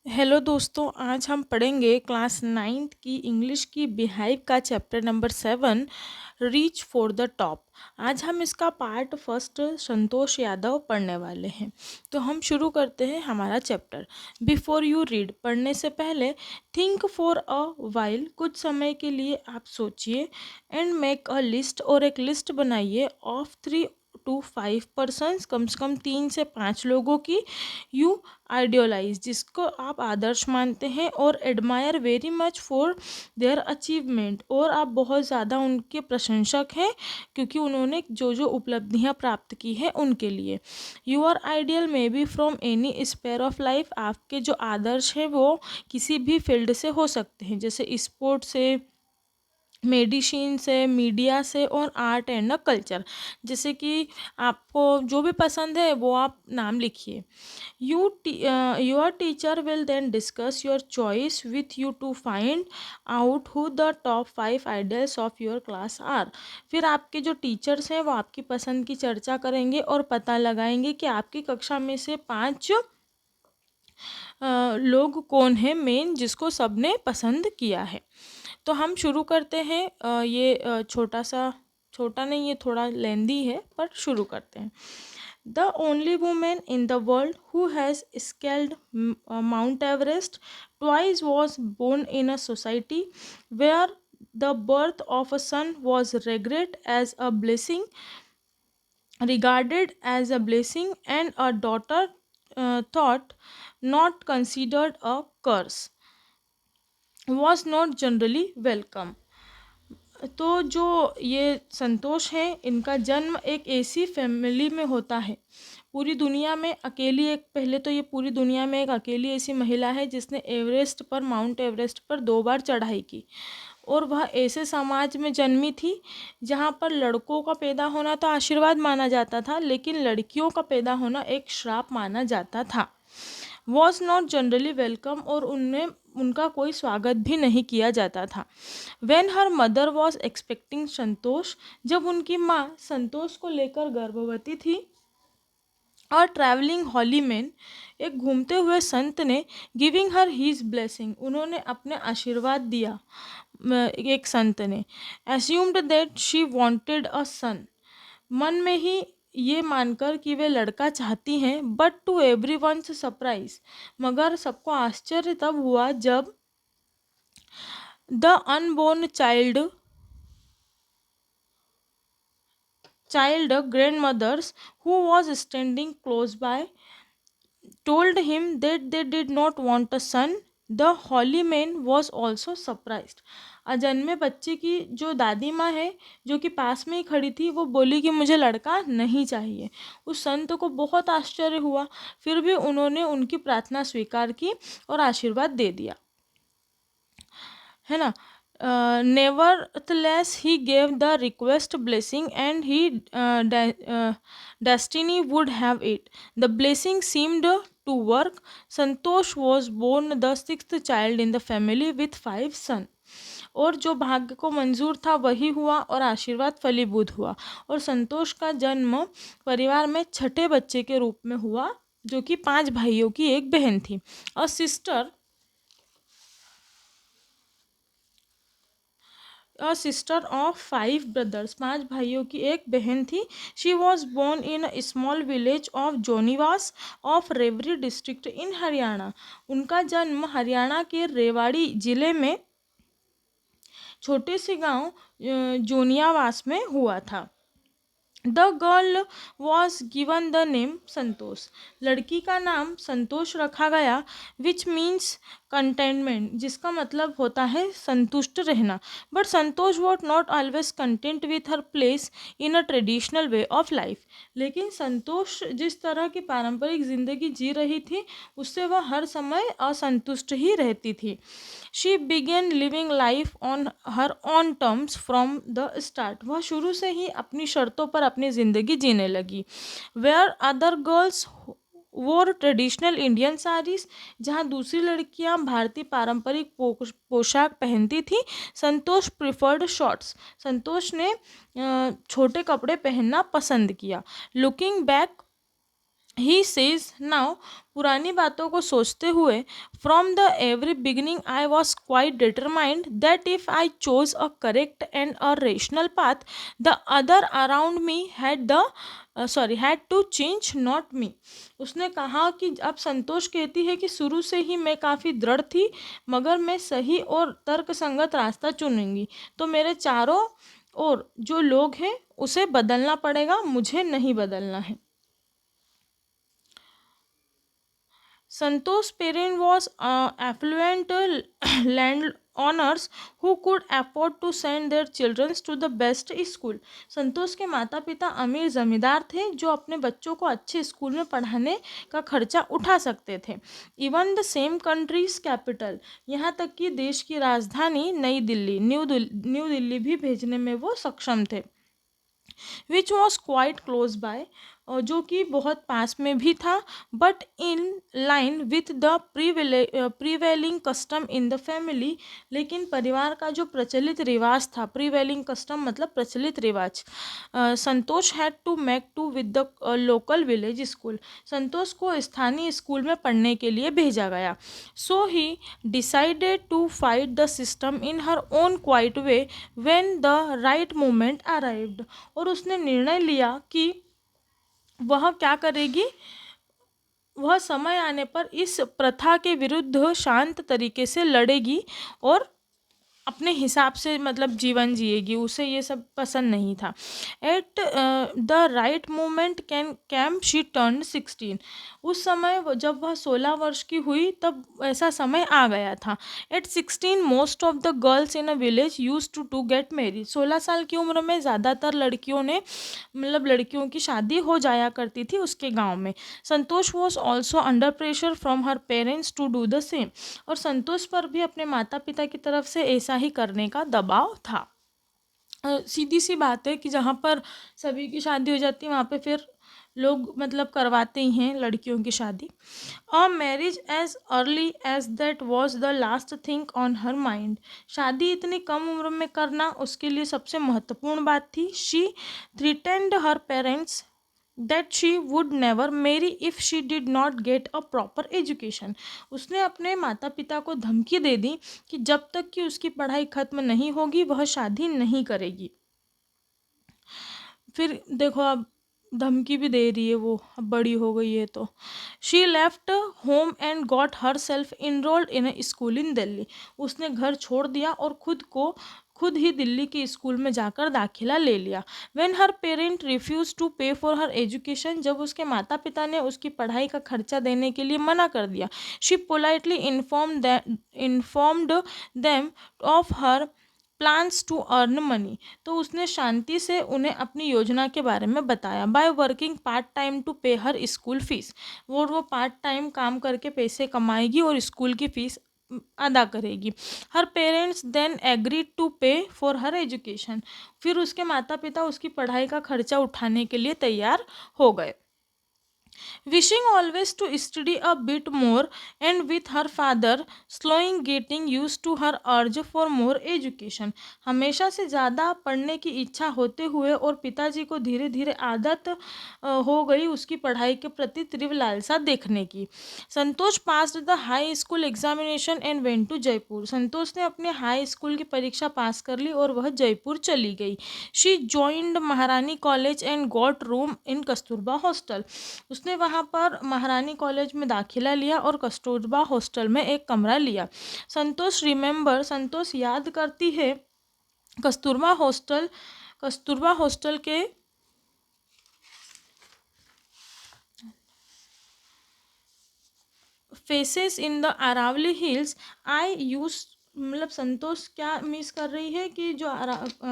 Hello दोस्तों, आज हम पढ़ेंगे क्लास 9th की इंग्लिश की बिहाइव का chapter number 7 reach for the top. आज हम इसका पार्ट फर्स्ट संतोष यादव पढ़ने वाले हैं। तो हम शुरू करते हैं हमारा चैप्टर। बिफोर यू रीड, पढ़ने से पहले थिंक फॉर अ वाइल, कुछ समय के लिए आप सोचिए। एंड मेक अ लिस्ट, और एक लिस्ट बनाइए ऑफ 3 to 5 पर्सन्स, कम से कम 3 से 5 लोगों की यू आइडियोलाइज, जिसको आप आदर्श मानते हैं, और admire very much for their achievement, और आप बहुत ज़्यादा उनके प्रशंसक हैं क्योंकि उन्होंने जो जो उपलब्धियां प्राप्त की है उनके लिए। Your ideal may be from any sphere of life, आपके जो आदर्श हैं वो किसी भी फील्ड से हो सकते हैं, जैसे स्पोर्ट्स से, मेडिसिन से, मीडिया से, और आर्ट एंड कल्चर। जैसे कि आपको जो भी पसंद है वो आप नाम लिखिए। Your teacher will then discuss your choice with you to find out who the top 5 ideals of your class are. फिर आपके जो टीचर्स हैं वो आपकी पसंद की चर्चा करेंगे और पता लगाएंगे कि आपकी कक्षा में से 5 लोग कौन हैं मेन, जिसको सबने पसंद किया है। तो हम शुरू करते हैं। छोटा नहीं, ये थोड़ा लेंदी है, पर शुरू करते हैं। The only women in the world who has scaled Mount Everest twice was born in a society where the birth of a son was regarded as a blessing, and a daughter thought not considered a curse, was not generally welcome. तो जो ये संतोष है, इनका जन्म एक ऐसी family में होता है, पूरी दुनिया में अकेली एक, पहले तो ये पूरी दुनिया में एक अकेली ऐसी महिला है जिसने माउंट एवरेस्ट पर 2 बार चढ़ाई की, और वह ऐसे समाज में जन्मी थी जहाँ पर लड़कों का पैदा होना तो आशीर्वाद माना जाता था, लेकिन लड़कियों का पैदा होना एक श्राप माना जाता था। वॉज नॉट जनरली वेलकम, और उनमें उनका कोई स्वागत भी नहीं किया जाता था। When her mother was expecting Santosh, जब उनकी माँ संतोष को लेकर गर्भवती थी, और ट्रैवलिंग हॉली मैन, एक घूमते हुए संत ने, गिविंग हर हीज ब्लेसिंग, उन्होंने अपने आशीर्वाद दिया। एक संत ने एस्यूम्ड दैट शी वांटेड अ सन, मन में ही ये मानकर कि वे लड़का चाहती हैं, but to everyone's surprise, मगर सबको आश्चर्य तब हुआ जब the unborn child grandmothers who was standing close by told him that they did not want a son. The holy man was also surprised. अजन्मे बच्चे की जो दादी माँ है, जो कि पास में ही खड़ी थी, वो बोली कि मुझे लड़का नहीं चाहिए। उस संत को बहुत आश्चर्य हुआ, फिर भी उन्होंने उनकी प्रार्थना स्वीकार की और आशीर्वाद दे दिया, है ना। Nevertheless, he gave the request blessing, and he destiny would have it. The blessing seemed to work. Santosh was born the 6th child in the family with 5 sons. और जो भाग्य को मंजूर था वही हुआ, और आशीर्वाद फलीभूत हुआ, और संतोष का जन्म परिवार में छठे बच्चे के रूप में हुआ, जो कि 5 भाइयों की एक बहन थी। और सिस्टर ऑफ 5 ब्रदर्स, 5 भाइयों की एक बहन थी। She was born in a small village of Joniawas of Rewari district in Haryana. उनका जन्म हरियाणा के रेवाड़ी जिले में छोटे से गांव जोनियावास में हुआ था। The girl was given the name Santosh, लड़की का नाम संतोष रखा गया, विच मीन्स कंटेनमेंट, जिसका मतलब होता है संतुष्ट रहना। But Santosh what not always content with her place in a traditional way of life, लेकिन संतोष जिस तरह की पारंपरिक जिंदगी जी रही थी उससे वह हर समय असंतुष्ट ही रहती थी। She began living life on her own terms from the start, वह शुरू से ही अपनी शर्तों पर अपनी ज़िंदगी जीने लगी। वेयर अदर गर्ल्स वोर ट्रेडिशनल इंडियन साड़ीज, जहाँ दूसरी लड़कियाँ भारतीय पारंपरिक पोशाक पहनती थी, संतोष प्रिफर्ड शॉर्ट्स, संतोष ने छोटे कपड़े पहनना पसंद किया। Looking back he says now, पुरानी बातों को सोचते हुए, from the every beginning I was quite determined that if I chose a correct and a rational path, the other around me had to change not me. उसने कहा कि अब संतोष कहती है कि शुरू से ही मैं काफ़ी दृढ़ थी, मगर मैं सही और तर्कसंगत रास्ता चुनूंगी तो मेरे चारों और जो लोग हैं उसे बदलना पड़ेगा, मुझे नहीं बदलना है। Santosh's parent was affluent landowners who could afford to send their children to the best school. संतोष के माता पिता अमीर जमींदार थे जो अपने बच्चों को अच्छे स्कूल में पढ़ाने का खर्चा उठा सकते थे। Even the same countries capital, यहाँ तक कि देश की राजधानी नई दिल्ली न्यू दिल्ली भी भेजने में वो सक्षम थे। Which was quite close by, जो कि बहुत पास में भी था, but in line with the prevailing custom in the family, लेकिन परिवार का जो प्रचलित रिवाज था, प्रीवेलिंग कस्टम मतलब प्रचलित रिवाज, Santosh had to make to with the local village school, Santosh को स्थानीय स्कूल में पढ़ने के लिए भेजा गया। So he decided to fight the system in her own quiet way when the right moment arrived, और उसने निर्णय लिया कि वह क्या करेगी, वह समय आने पर इस प्रथा के विरुद्ध शांत तरीके से लड़ेगी और अपने हिसाब से मतलब जीवन जिएगी, उसे ये सब पसंद नहीं था। At the right moment came she turn 16, उस समय जब वह 16 वर्ष की हुई तब ऐसा समय आ गया था। At 16 most of the girls in a village use to get married, 16 साल की उम्र में ज़्यादातर लड़कियों ने मतलब लड़कियों की शादी हो जाया करती थी उसके गांव में। Santosh was also under pressure from her parents to do the same, और संतोष पर भी अपने माता पिता की तरफ से ऐसा ही करने का दबाव था। सीधी सी बात है कि जहाँ पर सभी की शादी हो जाती है वहाँ पे फिर लोग मतलब करवाते ही हैं लड़कियों की शादी। A marriage age early age that was the last thing on her mind, शादी इतनी कम उम्र में करना उसके लिए सबसे महत्वपूर्ण बात थी। She threatened her parents that she would never marry if she did not get a proper education, उसने अपने माता पिता को धमकी दे दी कि जब तक कि उसकी पढ़ाई खत्म नहीं होगी वह शादी नहीं करेगी। फिर देखो अब धमकी भी दे रही है वो, अब बड़ी हो गई है तो। She left home and got her self enrolled in a school इन दिल्ली, उसने घर छोड़ दिया और खुद ही दिल्ली के स्कूल में जाकर दाखिला ले लिया। When her parent refuse to pay for her education, जब उसके माता पिता ने उसकी पढ़ाई का खर्चा देने के लिए मना कर दिया, she politely informed them of her plans to earn money, तो उसने शांति से उन्हें अपनी योजना के बारे में बताया। By working part time to pay her school fees, वो पार्ट टाइम काम करके पैसे कमाएगी और स्कूल की फीस अदा करेगी। हर parents then agreed to pay for her education, फिर उसके माता पिता उसकी पढ़ाई का खर्चा उठाने के लिए तैयार हो गए। Wishing always to study a bit more, and with her father slowing getting used to her urge for more education, हमेशा से ज़्यादा पढ़ने की इच्छा होते हुए और पिताजी को धीरे धीरे आदत हो गई उसकी पढ़ाई के प्रति तीव्र लालसा देखने की। Santosh passed the high school examination and went to Jaipur, Santosh ने अपने हाई स्कूल की परीक्षा पास कर ली और वह जयपुर चली गई। शी जॉइंड महारानी college and got room in Kasturba hostel, उसने वहाँ पर महारानी कॉलेज में दाखिला लिया और कस्तूरबा हॉस्टल में एक कमरा लिया। संतोष याद करती है कस्तूरबा हॉस्टल के faces in the Aravalli hills, I use मतलब संतोष क्या मिस कर रही है कि जो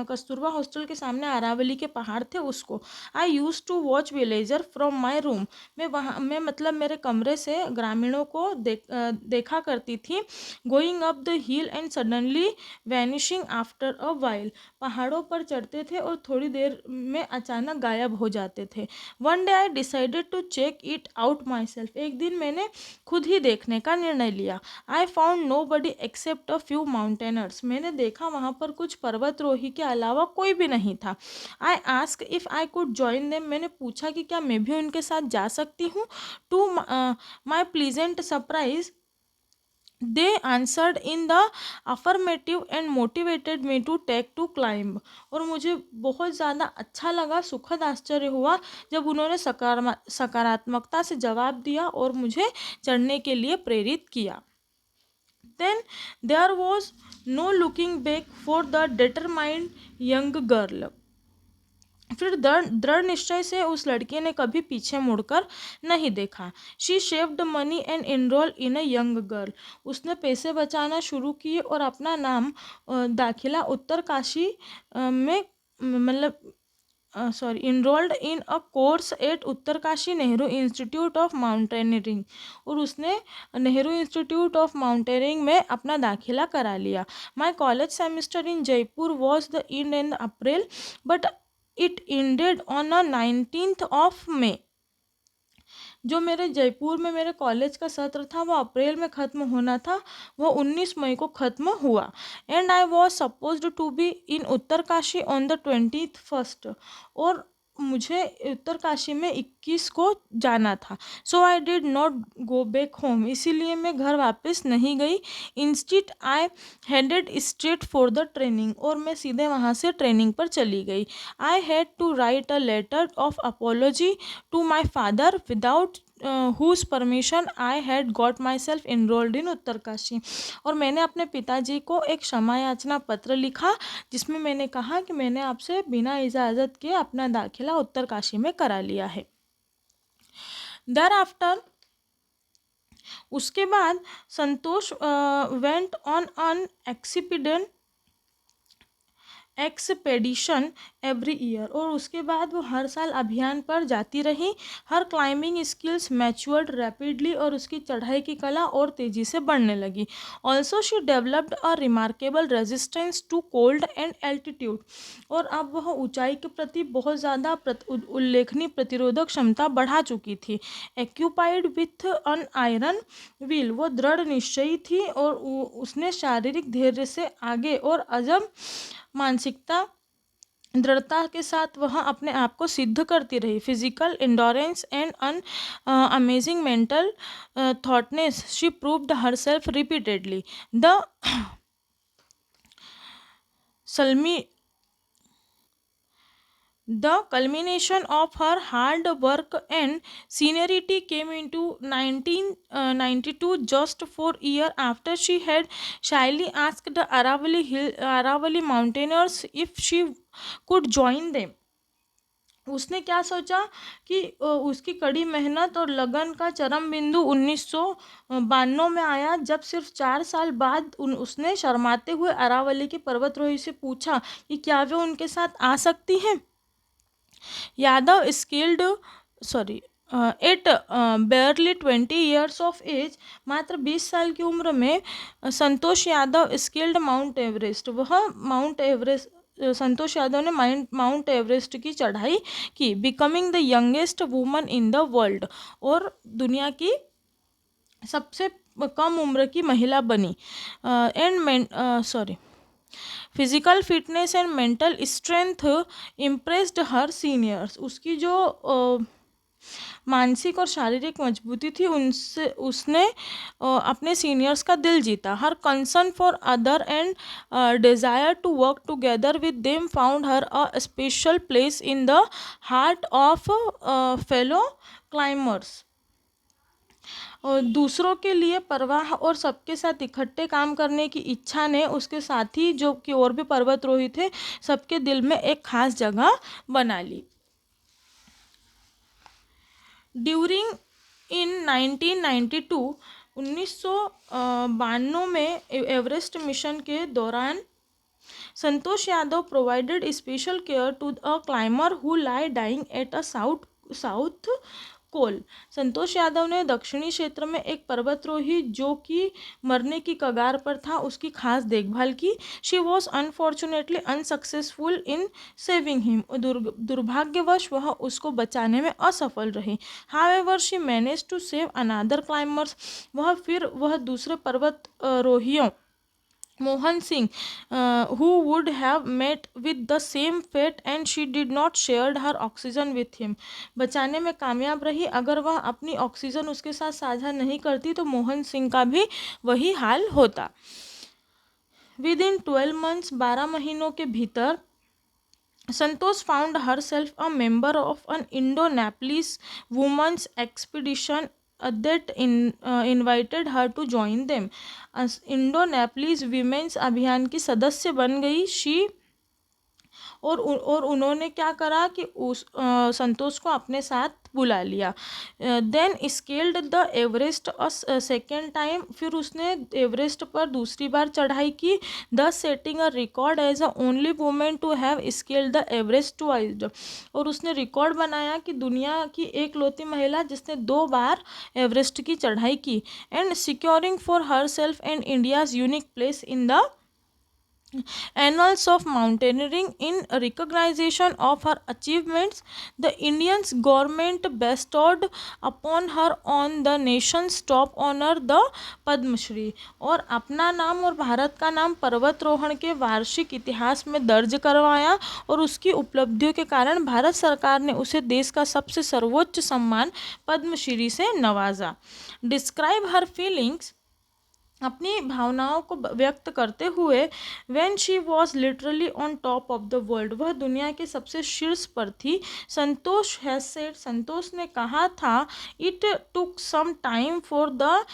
कस्तूरबा हॉस्टल के सामने अरावली के पहाड़ थे उसको। I used to watch villager from my room, मैं मतलब मेरे कमरे से ग्रामीणों को देखा करती थी। Going up the hill and suddenly vanishing after a while, पहाड़ों पर चढ़ते थे और थोड़ी देर में अचानक गायब हो जाते थे। One day I decided to check it out myself, एक दिन मैंने खुद ही देखने का निर्णय लिया। I found nobody except a few mountaineers. मैंने देखा वहाँ पर कुछ पर्वतरोही के अलावा कोई भी नहीं था. I asked if I could join them. मैंने पूछा कि क्या मैं भी उनके साथ जा सकती हूँ. To my pleasant surprise, they answered in the affirmative and motivated me to take to climb. और मुझे बहुत ज़्यादा अच्छा लगा, सुखद आश्चर्य हुआ जब उन्होंने सकारात्मकता से जवाब दिया और मुझे चढ़ने के लिए प्रेरित किया. Then there was no looking back for the determined young girl. फिर दृढ़ निश्चय से उस लड़की ने कभी पीछे मुड़कर नहीं देखा. She saved money and enrol in a young girl. उसने पैसे बचाना शुरू किए और अपना नाम दाखिला उत्तरकाशी में मतलब enrolled in a course eight Uttarkashi Nehru institute of mountaineering. और उसने नेहरू इंस्टीट्यूट ऑफ माउंटेनियरिंग में अपना दाखिला करा लिया. My college semester in Jaipur was the in in April but it ended on a 19th of May. जो मेरे जयपुर में मेरे कॉलेज का सत्र था वो अप्रैल में ख़त्म होना था, वो 19 मई को ख़त्म हुआ. And I was supposed to be in Uttarkashi on the 21st. और मुझे उत्तरकाशी में 21 को जाना था. So I did not go back home. इसीलिए मैं घर वापस नहीं गई. Instead I headed straight for the training. और मैं सीधे वहाँ से ट्रेनिंग पर चली गई. I had to write a letter of apology to my father without whose permission I had got myself enrolled in Uttarkashi. और मैंने अपने पिताजी को एक क्षमा याचना पत्र लिखा जिसमें मैंने कहा कि मैंने आपसे बिना इजाज़त के अपना दाखिला उत्तरकाशी में करा लिया है. thereafter उसके बाद संतोष went on an expedition every year. और उसके बाद वो हर साल अभियान पर जाती रही. हर क्लाइंबिंग स्किल्स मैच्योर्ड रैपिडली. और उसकी चढ़ाई की कला और तेज़ी से बढ़ने लगी. Also she developed a remarkable resistance to cold and altitude. और अब वह ऊंचाई के प्रति बहुत ज़्यादा उल्लेखनीय प्रतिरोधक क्षमता बढ़ा चुकी थी. Equipped with an iron will. वो दृढ़ निश्चयी थी और उसने शारीरिक धैर्य से आगे और अजब मानसिकता दृढ़ता के साथ वह अपने आप को सिद्ध करती रही. Physical endurance and an amazing mental toughness she proved herself repeatedly. The culmination of her hard work and seniority came into 1992, just 4 years after she had shyly asked the Aravalli mountaineers if she could join them. उसने क्या सोचा कि उसकी कड़ी मेहनत और लगन का चरम बिंदु 1992 में आया जब सिर्फ 4 साल बाद उसने शर्माते हुए अरावली के पर्वतरोही से पूछा कि क्या वे उनके साथ आ सकती हैं. Yadav scaled at barely 20 years of age. मात्र 20 साल की उम्र में Santosh Yadav scaled Mount Everest. Santosh Yadav ने माउंट एवरेस्ट की चढ़ाई की. Becoming the youngest woman in the world. और दुनिया की सबसे कम उम्र की महिला बनी. Physical fitness and mental strength impressed her seniors. उसकी जो मानसिक और शारीरिक मजबूती थी उसने अपने सीनियर्स का दिल जीता. Her concern for other and desire to work together with them found her a special place in the heart of fellow climbers. और दूसरों के लिए परवाह और सबके साथ इकट्ठे काम करने की इच्छा ने उसके साथी जो कि और भी पर्वतरोही थे सबके दिल में एक खास जगह बना ली. ड्यूरिंग इन 1992 में एवरेस्ट मिशन के दौरान Santosh Yadav provided special care to a climber who lay dying at a South Col. Santosh Yadav ने दक्षिणी क्षेत्र में एक पर्वतरोही जो कि मरने की कगार पर था उसकी खास देखभाल की. She was unfortunately unsuccessful in saving him. दुर्भाग्यवश वह उसको बचाने में असफल रही. However she manage to save another climbers. वह दूसरे पर्वतरोहियों Mohan Singh, who would have met with the same fate and she did not shared her oxygen with him. बचाने में कामयाब रही, अगर वह अपनी ऑक्सीजन उसके साथ साझा नहीं करती तो मोहन सिंह का भी वही हाल होता. विद इन 12 months, 12 महीनों के भीतर, Santosh found herself a member of an Indo-Nepalese women's expedition invited her to join them. Indo-Nepalese women's अभियान की सदस्य बन गई शी, और उन्होंने क्या करा कि उस संतोष को अपने साथ बुला लिया. Then scaled the Everest a second time, फिर उसने एवरेस्ट पर दूसरी बार चढ़ाई की. The setting a record as a only women to have scaled the Everest twice, और उसने रिकॉर्ड बनाया कि दुनिया की एकलौती महिला जिसने 2 बार एवरेस्ट की चढ़ाई की. And securing for her self and India's unique place in the Annals of Mountaineering. In recognition of her achievements, the Indian government bestowed upon her on the nation's top honor, the Padma Shri. और अपना नाम और भारत का नाम पर्वतरोहण के वार्षिक इतिहास में दर्ज करवाया, और उसकी उपलब्धियों के कारण भारत सरकार ने उसे देश का सबसे सर्वोच्च सम्मान पद्मश्री से नवाजा. डिस्क्राइब हर फीलिंग्स, अपनी भावनाओं को व्यक्त करते हुए, when she was literally on top of the world, वह दुनिया के सबसे शीर्ष पर थी. संतोष हैज सेड, संतोष ने कहा था, it took some time for the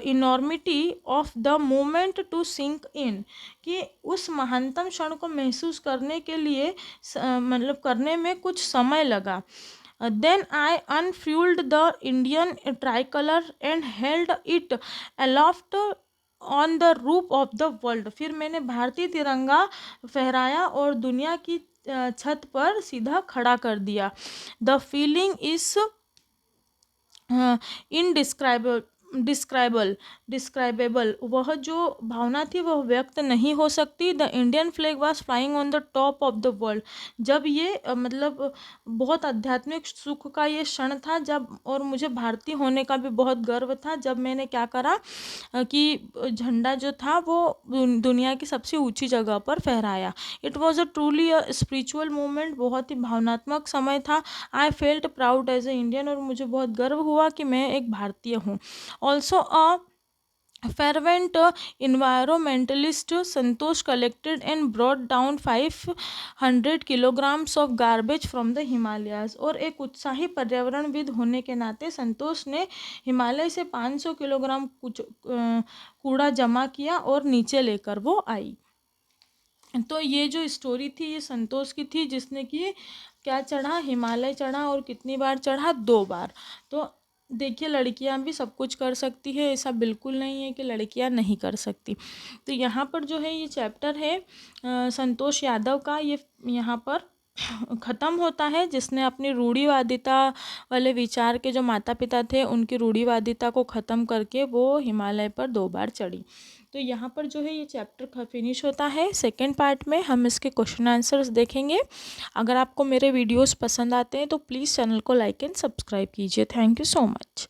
enormity of the moment to sink in, कि उस महानतम क्षण को महसूस करने के लिए मतलब करने में कुछ समय लगा. Then I unfurled the Indian tricolor and held it aloft on the roof of the world. फिर मैंने भारतीय तिरंगा फहराया और दुनिया की छत पर सीधा खड़ा कर दिया. The feeling is डिस्क्राइबेबल, वह जो भावना थी वह व्यक्त नहीं हो सकती. The Indian flag was flying on the top of the world, जब ये मतलब बहुत आध्यात्मिक सुख का ये क्षण था, जब, और मुझे भारतीय होने का भी बहुत गर्व था, जब मैंने क्या करा कि झंडा जो था वो दुनिया की सबसे ऊंची जगह पर फहराया. It was a truly a spiritual moment, बहुत ही भावनात्मक समय था. I felt proud as a Indian, और मुझे बहुत गर्व हुआ कि मैं एक भारतीय हूँ. Also a fervent environmentalist, Santosh collected and brought down 500 kilograms of garbage from the Himalayas. और एक उत्साही पर्यावरणविद होने के नाते संतोष ने हिमालय से 500 किलोग्राम कूड़ा जमा किया और नीचे लेकर वो आई. तो ये जो स्टोरी थी ये संतोष की थी, जिसने कि क्या चढ़ा, हिमालय चढ़ा, और कितनी बार चढ़ा, 2 बार. तो देखिए लड़कियां भी सब कुछ कर सकती है, ऐसा बिल्कुल नहीं है कि लड़कियां नहीं कर सकती. तो यहाँ पर जो है ये चैप्टर है संतोष यादव का, ये यहाँ पर ख़त्म होता है, जिसने अपनी रूढ़िवादिता वाले विचार के जो माता पिता थे उनकी रूढ़िवादिता को ख़त्म करके वो हिमालय पर 2 बार चढ़ी. तो यहाँ पर जो है ये चैप्टर फिनिश होता है. सेकेंड पार्ट में हम इसके क्वेश्चन आंसर्स देखेंगे. अगर आपको मेरे वीडियोस पसंद आते हैं तो प्लीज़ चैनल को लाइक एंड सब्सक्राइब कीजिए. Thank you so much.